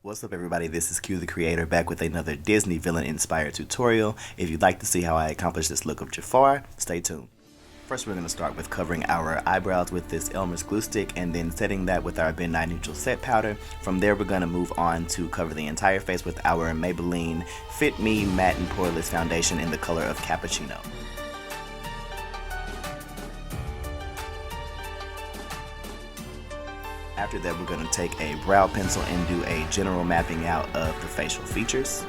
What's up everybody, this is QTheQreator back with another Disney villain inspired tutorial. If you'd like to see how I accomplish this look of Jafar, stay tuned. First we're going to start with covering our eyebrows with this Elmer's glue stick and then setting that with our Ben Nye Neutral Set Powder. From there we're going to move on to cover the entire face with our Maybelline Fit Me Matte and Poreless Foundation in the color of Cappuccino. After that, we're going to take a brow pencil and do a general mapping out of the facial features.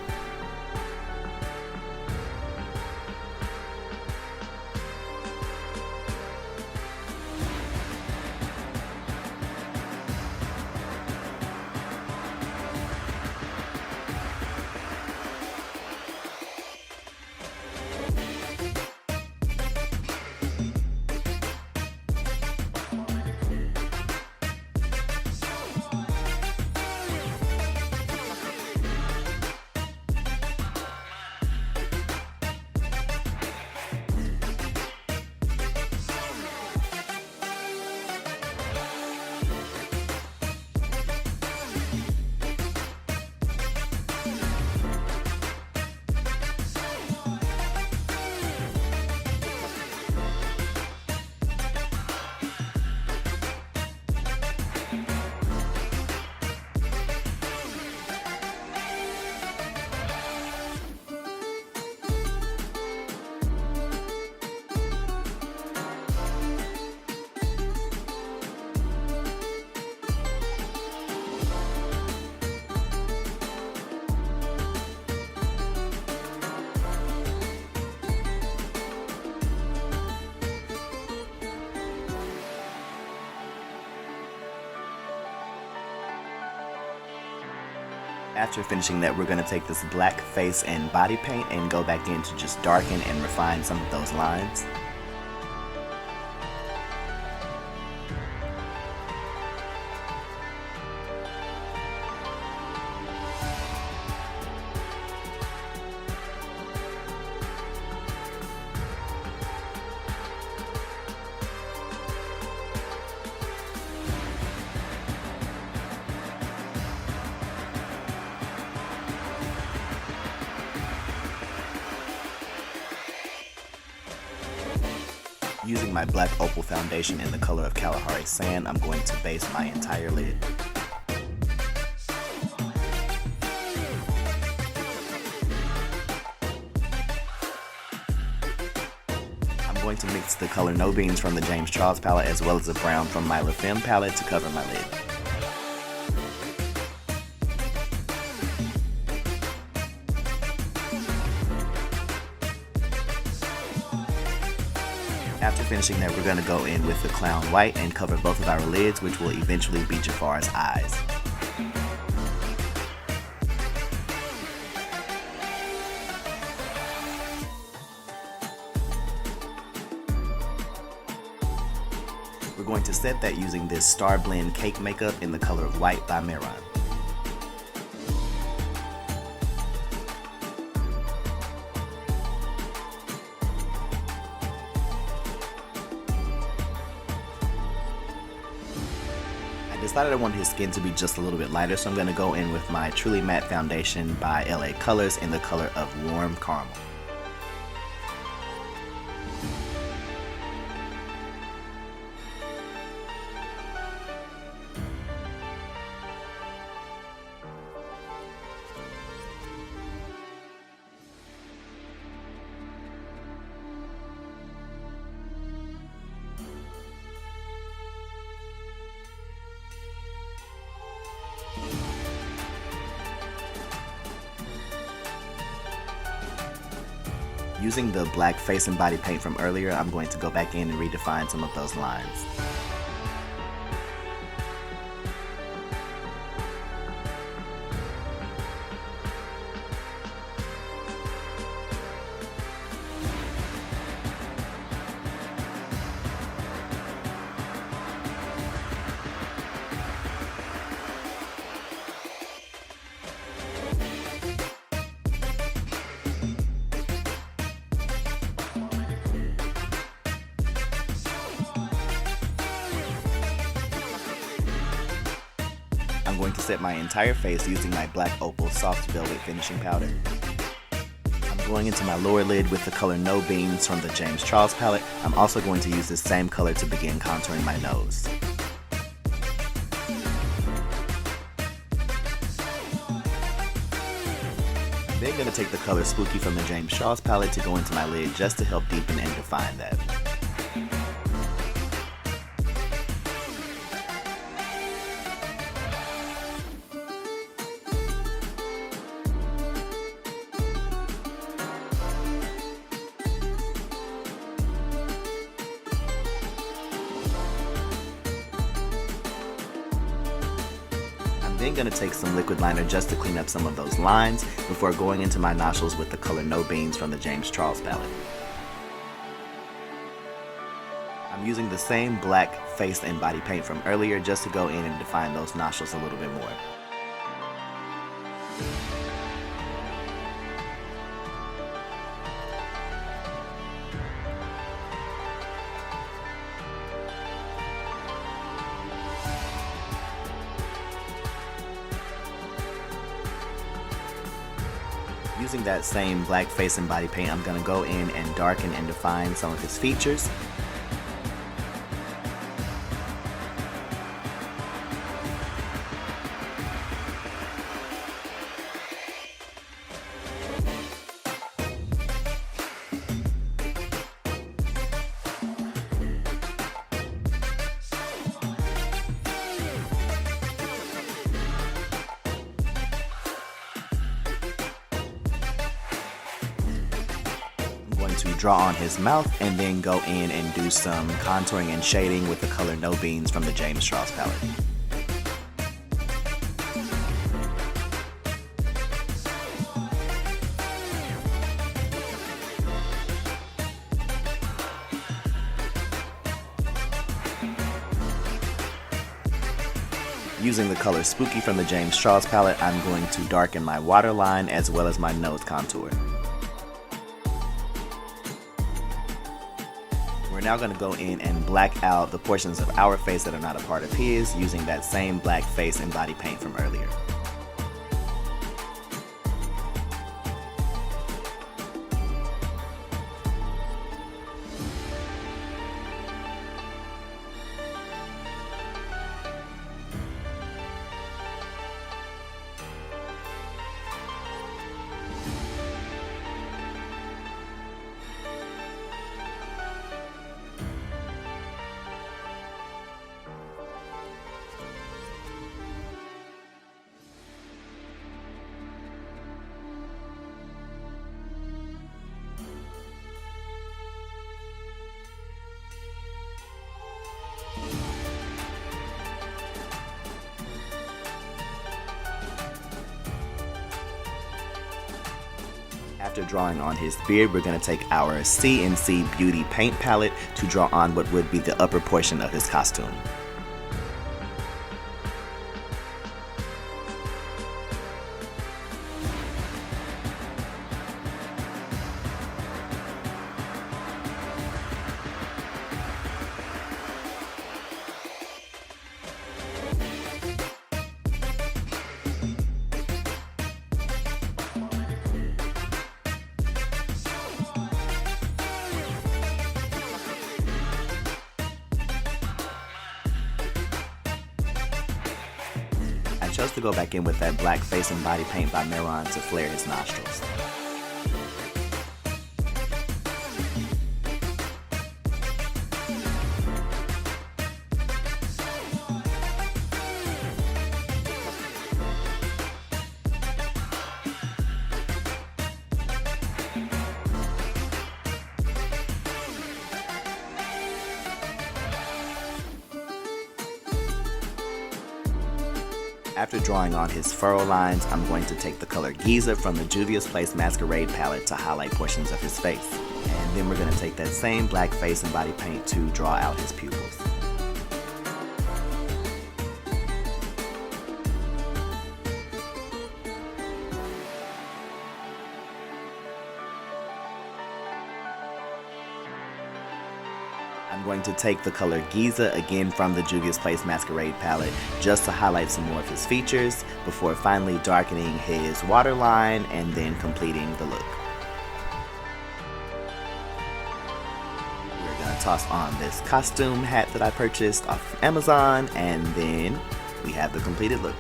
After finishing that, we're going to take this black face and body paint and go back in to just darken and refine some of those lines. Using my black Opal foundation in the color of Kalahari Sand, I'm going to base my entire lid. I'm going to mix the color No Beans from the James Charles palette as well as the brown from my La Femme palette to cover my lid. After finishing that, we're going to go in with the Clown White and cover both of our lids, which will eventually be Jafar's eyes. We're going to set that using this Starblend Cake Makeup in the color of White by Mehron. I decided I wanted his skin to be just a little bit lighter, so I'm going to go in with my Truly Matte Foundation by LA Colors in the color of Warm Caramel. Using the black face and body paint from earlier, I'm going to go back in and redefine some of those lines. I'm going to set my entire face using my black Opal Soft Velvet Finishing Powder. I'm going into my lower lid with the color No Beans from the James Charles palette. I'm also going to use this same color to begin contouring my nose. I'm then going to take the color Spooky from the James Charles palette to go into my lid just to help deepen and define that. Then going to take some liquid liner just to clean up some of those lines before going into my nostrils with the color No Beans from the James Charles palette. I'm using the same black face and body paint from earlier just to go in and define those nostrils a little bit more. Using that same black face and body paint, I'm going to go in and darken and define some of his features. To draw on his mouth and then go in and do some contouring and shading with the color No Beans from the James Charles palette. Using the color Spooky from the James Charles palette, I'm going to darken my waterline as well as my nose contour. We're now going to go in and black out the portions of our face that are not a part of his using that same black face and body paint from earlier. After drawing on his beard, we're going to take our CNC Beauty paint palette to draw on what would be the upper portion of his costume. I chose to go back in with that black face and body paint by Mehron to flare his nostrils. After drawing on his furrow lines, I'm going to take the color Giza from the Juvias Masquerade palette to highlight portions of his face. And then we're going to take that same black face and body paint to draw out his pupils. I'm I'm going to take the color Giza again from the Juvias Place Masquerade palette just to highlight some more of his features before finally darkening his waterline and then completing the look. We're going to toss on this costume hat that I purchased off of Amazon, and then we have the completed look.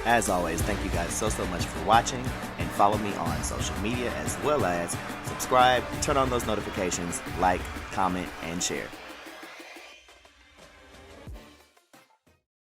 As always, thank you guys so much for watching, and follow me on social media as well as subscribe, turn on those notifications, like, comment, and share.